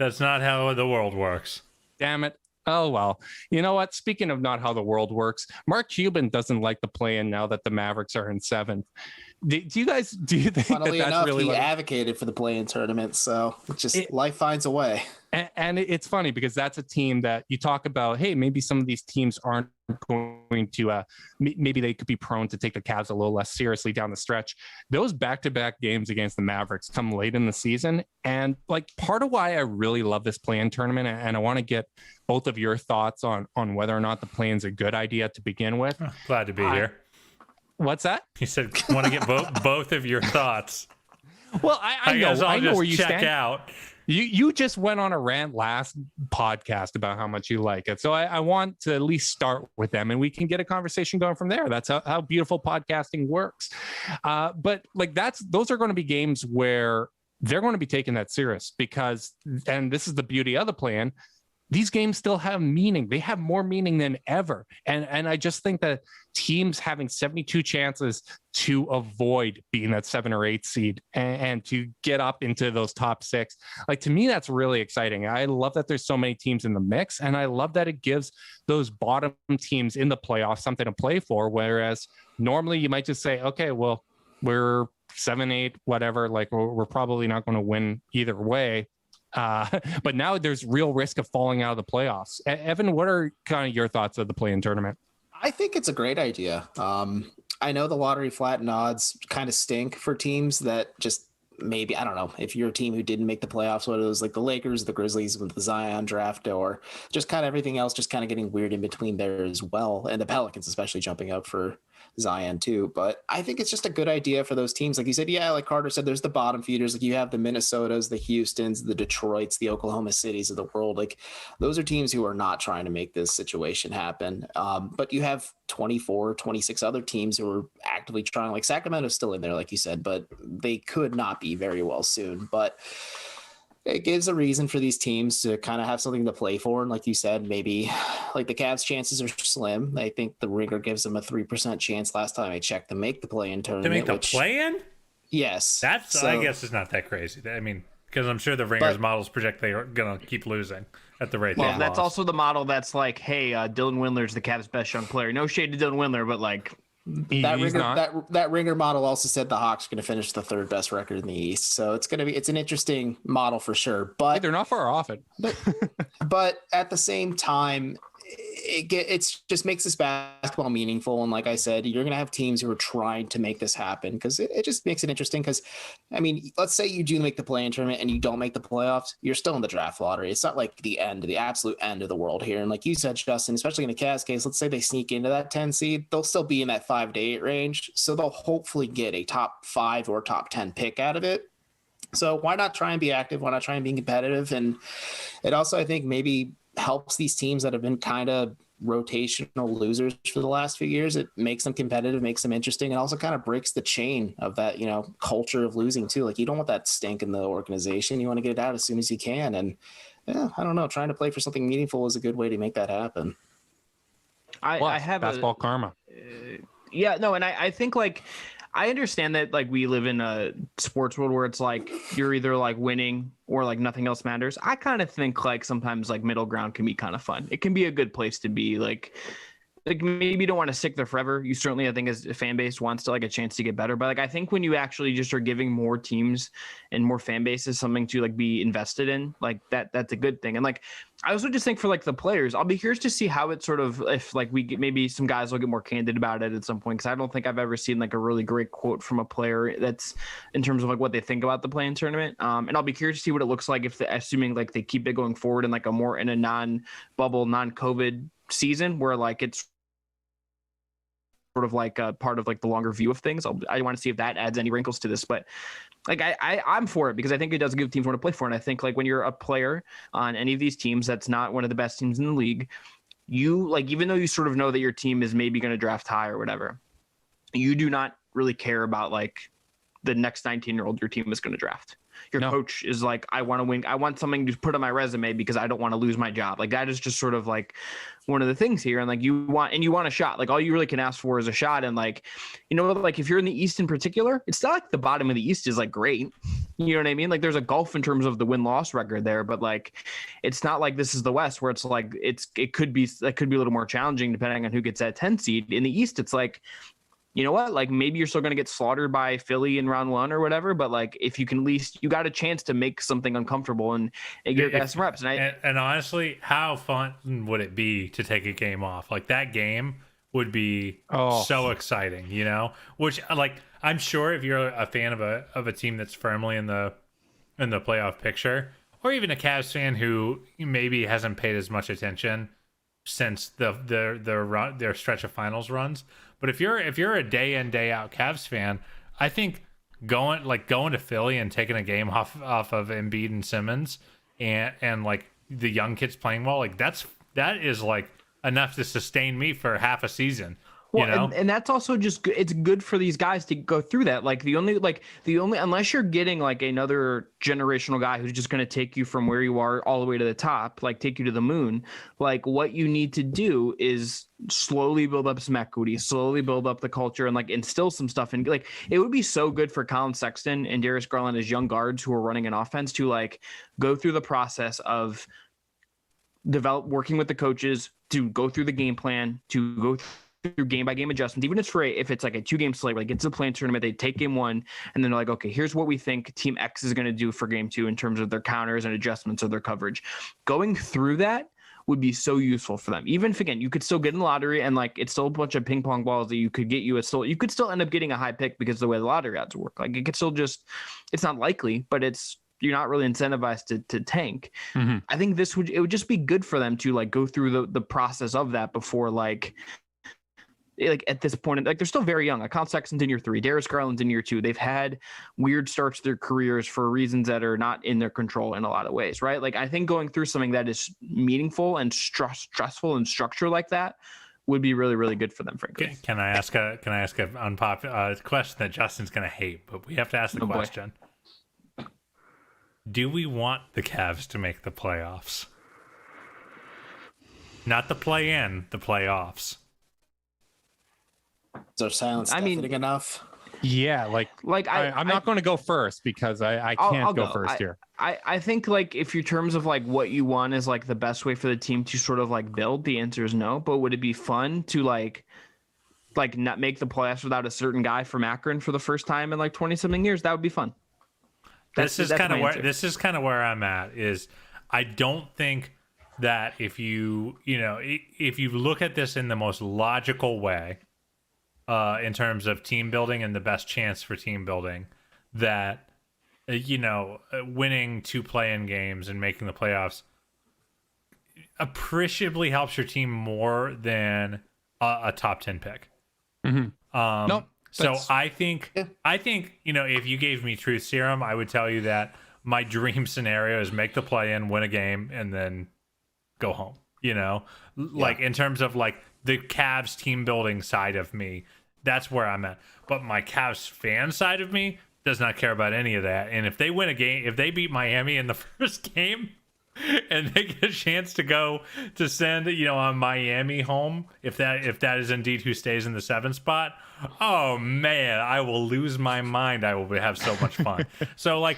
That's not how the world works. Damn it. Oh, well. You know what? Speaking of not how the world works, Mark Cuban doesn't like the play-in now that the Mavericks are in 7th. Do you think funnily that's enough, really he what... advocated for the play-in tournament, so life finds a way. And it's funny because that's a team that you talk about, hey, maybe some of these teams aren't going to, maybe they could be prone to take the Cavs a little less seriously down the stretch. Those back-to-back games against the Mavericks come late in the season. And like part of why I really love this play-in tournament, and I want to get both of your thoughts on whether or not the play-in's a good idea to begin with. Glad to be here. What's that? You said want to get both of your thoughts. Well, I know, guess I'll I know just where you check stand. out. You just went on a rant last podcast about how much you like it. So I want to at least start with them and we can get a conversation going from there. That's how beautiful podcasting works. But like those are going to be games where they're going to be taking that serious because, and this is the beauty of the plan, these games still have meaning. They have more meaning than ever. And I just think that teams having 72 chances to avoid being that 7 or 8 seed and to get up into those top 6, like to me, that's really exciting. I love that there's so many teams in the mix. And I love that it gives those bottom teams in the playoffs something to play for. Whereas normally you might just say, okay, well, we're 7, 8, whatever. Like we're probably not going to win either way. But now there's real risk of falling out of the playoffs. Evan, what are kind of your thoughts of the play-in tournament? I think it's a great idea. I know the lottery flattened odds kind of stink for teams that just maybe, I don't know, if you're a team who didn't make the playoffs, whether it was like the Lakers, the Grizzlies with the Zion draft, or just kind of everything else just kind of getting weird in between there as well. And the Pelicans especially jumping up for Zion too. But I think it's just a good idea for those teams. Like you said, yeah, like Carter said, there's the bottom feeders. Like you have the Minnesotas, the Houstons, the Detroits, the Oklahoma Cities of the world. Like those are teams who are not trying to make this situation happen. But you have 24, 26 other teams who are actively trying. Like Sacramento's still in there, like you said, but they could not be very well soon. But it gives a reason for these teams to kind of have something to play for. And like you said, maybe like the Cavs' chances are slim. I think the Ringer gives them a 3% chance last time I checked to make the play-in tournament. To make the play-in? Yes. That's, I guess, it's not that crazy. I mean, because I'm sure the Ringer's models project they are going to keep losing at the rate. Well, that's also the model that's like, hey, Dylan Windler's the Cavs' best young player. No shade to Dylan Windler, but like, that Ringer model also said the Hawks are going to finish the 3rd best record in the East. So it's an interesting model for sure. But they're not far off it. but at the same time, it just makes this basketball meaningful. And like I said, you're going to have teams who are trying to make this happen because it just makes it interesting. Because, I mean, let's say you do make the play-in tournament and you don't make the playoffs, you're still in the draft lottery. It's not like the absolute end of the world here. And like you said, Justin, especially in the Cavs case, let's say they sneak into that 10 seed, they'll still be in that 5 to 8 range. So they'll hopefully get a top 5 or top 10 pick out of it. So why not try and be active? Why not try and be competitive? And it also, I think, maybe helps these teams that have been kind of rotational losers for the last few years. It makes them competitive, makes them interesting, and also kind of breaks the chain of that, culture of losing too. Like you don't want that stink in the organization. You want to get it out as soon as you can. And yeah, I don't know, trying to play for something meaningful is a good way to make that happen. I have basketball karma. Yeah, no, and I think like I understand that like we live in a sports world where it's like you're either like winning or like nothing else matters. I kind of think like sometimes like middle ground can be kind of fun. It can be a good place to be. Like like maybe you don't want to stick there forever. You certainly, I think, as a fan base wants to like a chance to get better. But like I think when you actually just are giving more teams and more fan bases something to like be invested in, like that's a good thing. And like I also just think for like the players, I'll be curious to see how it sort of, if like we get, maybe some guys will get more candid about it at some point, because I don't think I've ever seen like a really great quote from a player that's in terms of like what they think about the play-in tournament. And I'll be curious to see what it looks like if assuming like they keep it going forward in like a more in a non-bubble, non-COVID season where like it's sort of like a part of like the longer view of things. I want to see if that adds any wrinkles to this, but like I'm for it because I think it does give teams more to play for. And I think like when you're a player on any of these teams that's not one of the best teams in the league, you like, even though you sort of know that your team is maybe going to draft high or whatever, you do not really care about like the next 19-year-old your team is going to draft. Your coach is like, I want to win. I want something to put on my resume because I don't want to lose my job. Like that is just sort of like one of the things here. And like you want a shot. Like all you really can ask for is a shot. And like, you know, like if you're in the East in particular, it's not like the bottom of the East is like great. You know what I mean? Like there's a gulf in terms of the win-loss record there, but like it's not like this is the West where it's like it could be a little more challenging depending on who gets that 10 seed. In the East, it's like, you know what? Like maybe you're still going to get slaughtered by Philly in round 1 or whatever, but like if you can at least, you got a chance to make something uncomfortable and get guys some reps. And honestly, how fun would it be to take a game off? Like that game would be so exciting, you know? Which like I'm sure if you're a fan of a team that's firmly in the playoff picture, or even a Cavs fan who maybe hasn't paid as much attention since their stretch of finals runs. But if you're a day in day out Cavs fan, I think going to Philly and taking a game off of Embiid and Simmons and like the young kids playing well, like that is like enough to sustain me for half a season. Well, you know? and that's also just it's good for these guys to go through that. Like the only unless you're getting like another generational guy who's just going to take you from where you are all the way to the top, like take you to the moon. Like what you need to do is slowly build up some equity, slowly build up the culture, and like instill some stuff. And like it would be so good for Colin Sexton and Darius Garland as young guards who are running an offense to like go through the process of working with the coaches to go through the game plan, to go through game by game adjustments, even if it's like a 2-game slate, like it's a play-in tournament, they take game 1 and then they're like, okay, here's what we think team X is going to do for game 2 in terms of their counters and adjustments of their coverage. Going through that would be so useful for them. Even if again, you could still get in the lottery and like it's still a bunch of ping pong balls that you could get you could still end up getting a high pick because of the way the lottery odds work. Like it could still it's not likely, but you're not really incentivized to tank. Mm-hmm. I think it would just be good for them to like go through the process of that before like at this point, like they're still very young. Like Colin Sexton's in year 3, Darius Garland's in year 2. They've had weird starts to their careers for reasons that are not in their control in a lot of ways, right? Like I think going through something that is meaningful and stressful and structure like that would be really, really good for them, frankly. Can I ask an unpopular question that Justin's going to hate, but we have to ask the question. Boy. Do we want the Cavs to make the playoffs? Not the play-in, the playoffs. Is our silence deafening enough? Yeah, I'm not going to go first because I can't go first here. I think like if your terms of like what you want is like the best way for the team to sort of like build, the answer is no. But would it be fun to like not make the playoffs without a certain guy from Akron for the first time in like 20-something years? That would be fun. This is kind of where I'm at. Is I don't think that if you look at this in the most logical way. In terms of team building and the best chance for team building, that winning 2 play-in games and making the playoffs appreciably helps your team more than a top 10 pick. Mm-hmm. Nope. So I think if you gave me truth serum, I would tell you that my dream scenario is make the play-in, win a game, and then go home. Like in terms of like the Cavs team building side of me, that's where I'm at. But my Cavs fan side of me does not care about any of that. And if they win a game, if they beat Miami in the first game and they get a chance to go to send, Miami home, if that is indeed who stays in the 7th spot, oh man, I will lose my mind. I will have so much fun. So like,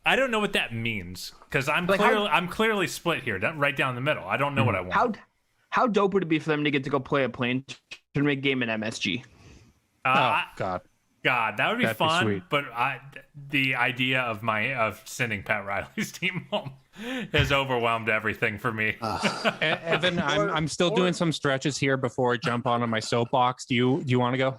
I don't know what that means because I'm clearly split here, right down the middle. I don't know what I want. How dope would it be for them to get to go play a play-in tournament game in MSG? Oh God. God, that would be That'd be fun. sweet. But the idea of sending Pat Riley's team home has overwhelmed everything for me. Evan, I'm still doing some stretches here before I jump on my soapbox. Do you want to go?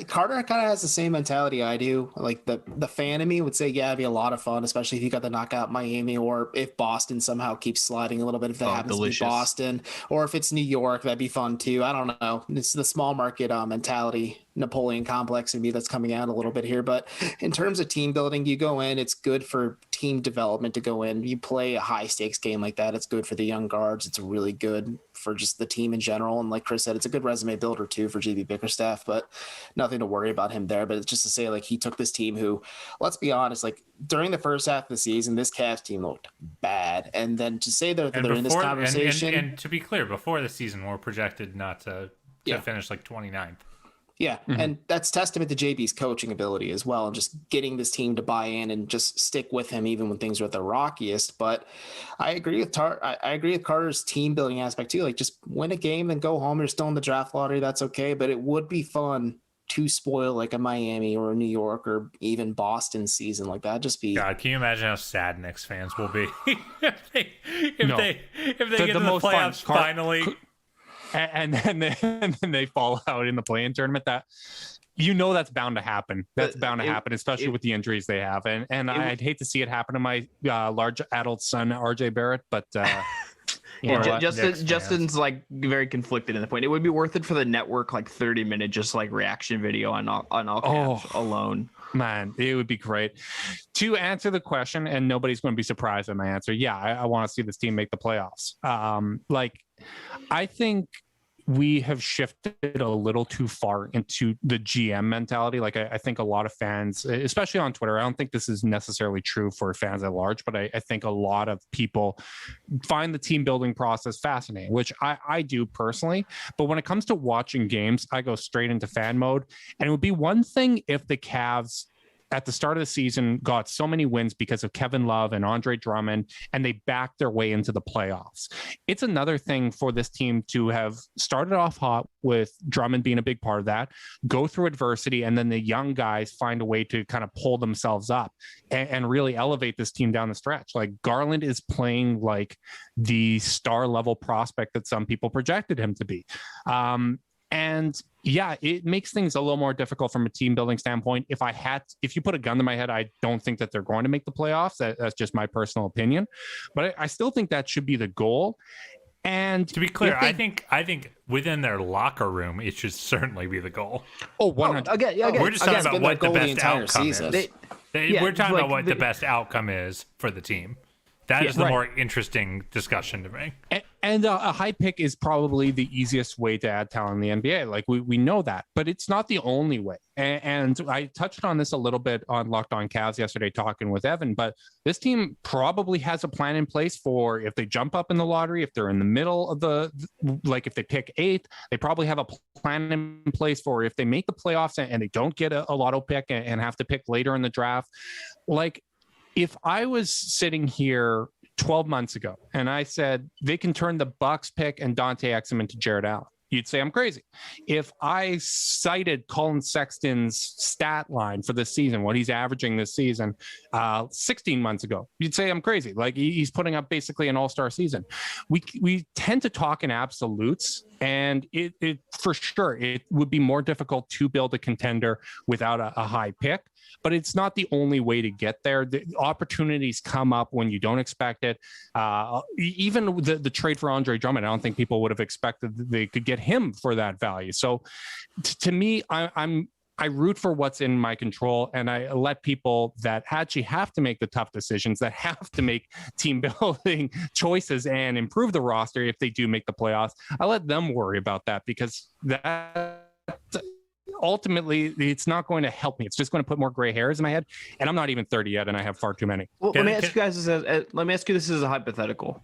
Carter kind of has the same mentality I do. Like the fan of me would say, yeah, it'd be a lot of fun, especially if you got the knockout Miami, or if Boston somehow keeps sliding a little bit, if that happens to be Boston, or if it's New York, that'd be fun too. I don't know. It's the small market mentality, Napoleon complex in me that's coming out a little bit here. But in terms of team building, you go in, it's good for team development to go in. You play a high stakes game like that. It's good for the young guards. It's really good for just the team in general. And like Chris said, it's a good resume builder too for GB Bickerstaff, but nothing to worry about him there. But it's just to say, like, he took this team who, let's be honest, like during the first half of the season, this Cavs team looked bad. And then to say that they're in this conversation. And to be clear, before the season, we're projected not to finish like 29th. Yeah, and that's testament to JB's coaching ability as well, and just getting this team to buy in and just stick with him even when things are at the rockiest. But I agree with I agree with Carter's team building aspect too. Like, just win a game and go home. You're still in the draft lottery. That's okay, but it would be fun to spoil like a Miami or a New York or even Boston season like that. Just be God. Can you imagine how sad Knicks fans will be if they get to the most playoffs fun, finally? And then they fall out in the play-in tournament. That that's bound to happen. That's bound to happen, especially with the injuries they have. And I'd hate to see it happen to my large adult son, RJ Barrett, but Justin's like very conflicted in the point. It would be worth it for the network, like 30-minute just like reaction video on all Cavs alone. Man, it would be great. To answer the question, and nobody's going to be surprised at my answer. Yeah, I want to see this team make the playoffs. I think we have shifted a little too far into the GM mentality. Like, I think a lot of fans, especially on Twitter, I don't think this is necessarily true for fans at large, but I think a lot of people find the team building process fascinating, which I do personally. But when it comes to watching games, I go straight into fan mode. And it would be one thing if the Cavs at the start of the season got so many wins because of Kevin Love and Andre Drummond, and they backed their way into the playoffs. It's another thing for this team to have started off hot with Drummond being a big part of that, go through adversity, and then the young guys find a way to kind of pull themselves up and really elevate this team down the stretch. Like, Garland is playing like the star level prospect that some people projected him to be. And yeah, it makes things a little more difficult from a team building standpoint. If you put a gun to my head, I don't think that they're going to make the playoffs. That's just my personal opinion, but I still think that should be the goal. And to be clear, I think within their locker room, it should certainly be the goal. Oh, 100. We're just talking about what the best outcome is. We're talking about what the best outcome is for the team. That is the more interesting discussion to me. And a high pick is probably the easiest way to add talent in the NBA. Like, we know that, but it's not the only way. And I touched on this a little bit on Locked On Cavs yesterday talking with Evan, but this team probably has a plan in place for if they jump up in the lottery, if they're in the middle of if they pick 8th, they probably have a plan in place for if they make the playoffs and they don't get a lotto pick and have to pick later in the draft. Like, if I was sitting here 12 months ago and I said they can turn the Bucks pick and Dante Exum into Jared Allen, you'd say I'm crazy. If I cited Colin Sexton's stat line for this season, what he's averaging this season 16 months ago, you'd say I'm crazy. Like, he's putting up basically an all-star season. We tend to talk in absolutes, and it for sure, it would be more difficult to build a contender without a high pick. But it's not the only way to get there. The opportunities come up when you don't expect it. Even the trade for Andre Drummond, I don't think people would have expected that they could get him for that value. So to me, I root for what's in my control, and I let people that actually have to make the tough decisions, that have to make team building choices and improve the roster if they do make the playoffs. I let them worry about that, because that ultimately it's not going to help me. It's just going to put more gray hairs in my head, and I'm not even 30 yet, and I have far too many. Well, let me ask you this as a hypothetical.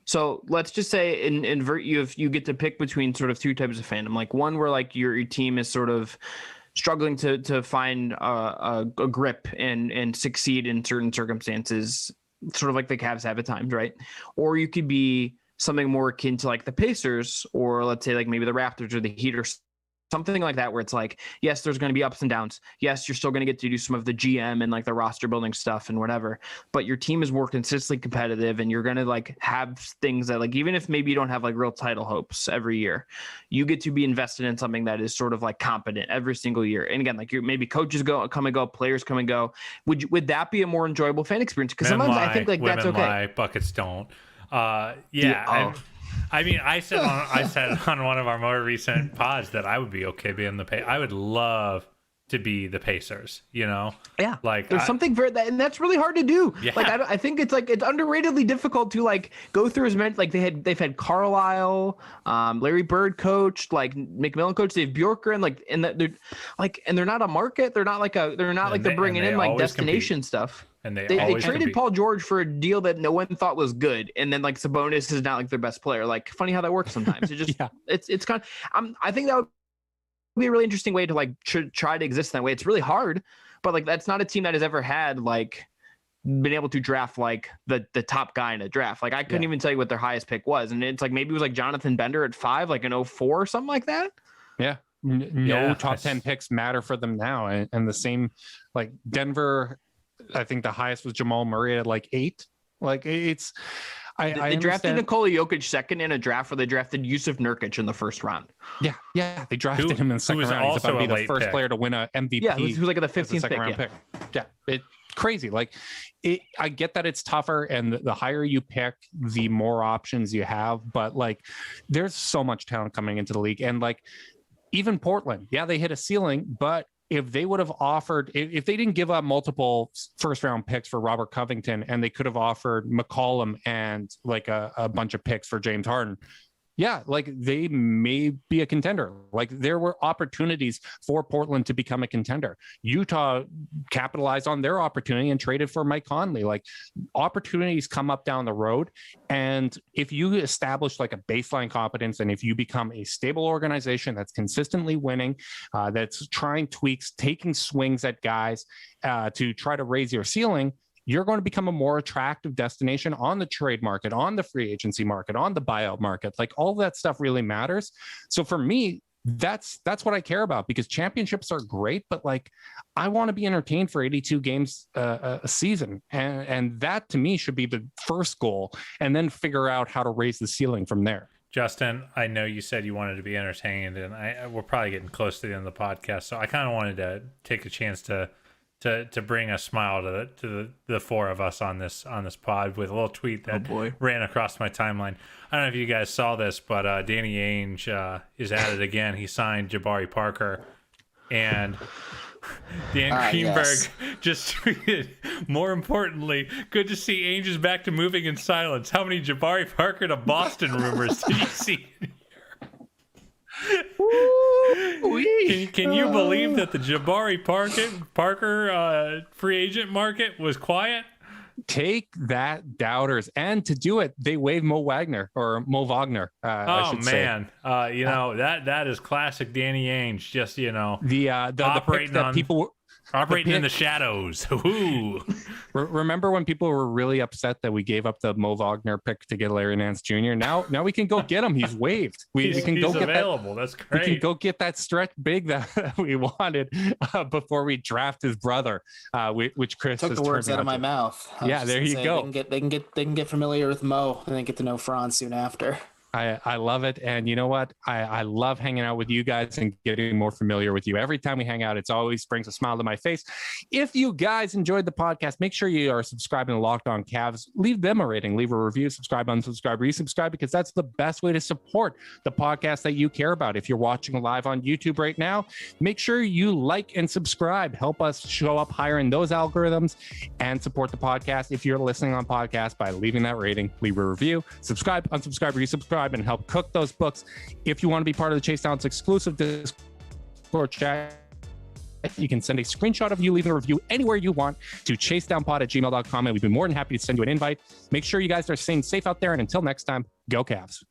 So let's just say invert you get to pick between sort of two types of fandom, like one where like your team is sort of struggling to find a grip and succeed in certain circumstances, sort of like the Cavs have at times, right? Or you could be something more akin to like the Pacers, or let's say like maybe the Raptors or the Heat or something like that, where it's like, yes, there's going to be ups and downs. Yes, you're still going to get to do some of the GM and like the roster building stuff and whatever, but your team is more consistently competitive, and you're going to like have things that like, even if maybe you don't have like real title hopes every year, you get to be invested in something that is sort of like competent every single year. And again, like maybe coaches come and go, players come and go. Would that be a more enjoyable fan experience? Because sometimes I think like that's okay. Buckets don't. I mean, I said on one of our more recent pods that I would be okay being I would love to be the Pacers, you know? Yeah. Like there's something for that, and that's really hard to do. Yeah. Like I think it's like it's underratedly difficult to like go through as many. Like they've had Carlisle, Larry Bird coached, like McMillan coached, Dave Bjorker, and they're not a market. They're not like they're bringing in like destination stuff. And they traded compete. Paul George for a deal that no one thought was good, and then like Sabonis is not like their best player. Like, funny how that works sometimes. It just it's kind of I think that would be a really interesting way to like try to exist that way. It's really hard, but like that's not a team that has ever had like been able to draft like the top guy in a draft. Like I couldn't even tell you what their highest pick was, and it's like maybe it was like Jonathan Bender at 5, like in 2004 or something like that. Yeah. No top 10 picks matter for them now, and the same like Denver. I think the highest was Jamal Murray at like 8. Like it's, they drafted Nikola Jokic second in a draft where they drafted Yusuf Nurkic in the first round. Yeah, they drafted him in the second round. He's about to be the first player to win a MVP. Yeah, he was like the 15th pick. Yeah, it's crazy. Like, I get that it's tougher, and the higher you pick, the more options you have. But like, there's so much talent coming into the league, and like, even Portland, they hit a ceiling, but if they would have offered, if they didn't give up multiple first round picks for Robert Covington, and they could have offered McCollum and like a bunch of picks for James Harden, like they may be a contender. Like there were opportunities for Portland to become a contender. Utah capitalized on their opportunity and traded for Mike Conley. Like opportunities come up down the road. And if you establish like a baseline competence, and if you become a stable organization that's consistently winning, that's trying tweaks, taking swings at guys to try to raise your ceiling, you're going to become a more attractive destination on the trade market, on the free agency market, on the buyout market. Like all that stuff really matters. So for me, that's what I care about, because championships are great, but like I want to be entertained for 82 games a season. And that to me should be the first goal, and then figure out how to raise the ceiling from there. Justin, I know you said you wanted to be entertained, and we're probably getting close to the end of the podcast. So I kind of wanted to take a chance to bring a smile to the four of us on this pod with a little tweet that ran across my timeline. I don't know if you guys saw this, but Danny Ainge is at it again. He signed Jabari Parker, and Dan Greenberg just tweeted, more importantly, good to see Ainge is back to moving in silence. How many Jabari Parker to Boston rumors did you see? Can you believe that the Jabari Parker free agent market was quiet? Take that, doubters. And to do it, they waived Mo Wagner. I should say. That is classic Danny Ainge. Just the operating that on people operating in the shadows. Ooh. Remember when people were really upset that we gave up the Mo Wagner pick to get Larry Nance Jr.? Now we can go get him. He's waived. We can go get available. That's great. We can go get that stretch big that we wanted before we draft his brother, which Chris took the words out of my mouth. There you go. They can get familiar with Mo, and then get to know Franz soon after. I love it. And you know what? I love hanging out with you guys and getting more familiar with you. Every time we hang out, it's always brings a smile to my face. If you guys enjoyed the podcast, make sure you are subscribing to Locked On Cavs. Leave them a rating, leave a review, subscribe, unsubscribe, resubscribe, because that's the best way to support the podcast that you care about. If you're watching live on YouTube right now, make sure you like and subscribe. Help us show up higher in those algorithms and support the podcast. If you're listening on podcast, by leaving that rating, leave a review, subscribe, unsubscribe, resubscribe, and help cook those books. If you want to be part of the Chase Downs exclusive Discord chat, you can send a screenshot of you leaving a review anywhere you want to chasedownpod@gmail.com, and we'd be more than happy to send you an invite. Make sure you guys are staying safe out there, and until next time, go Cavs.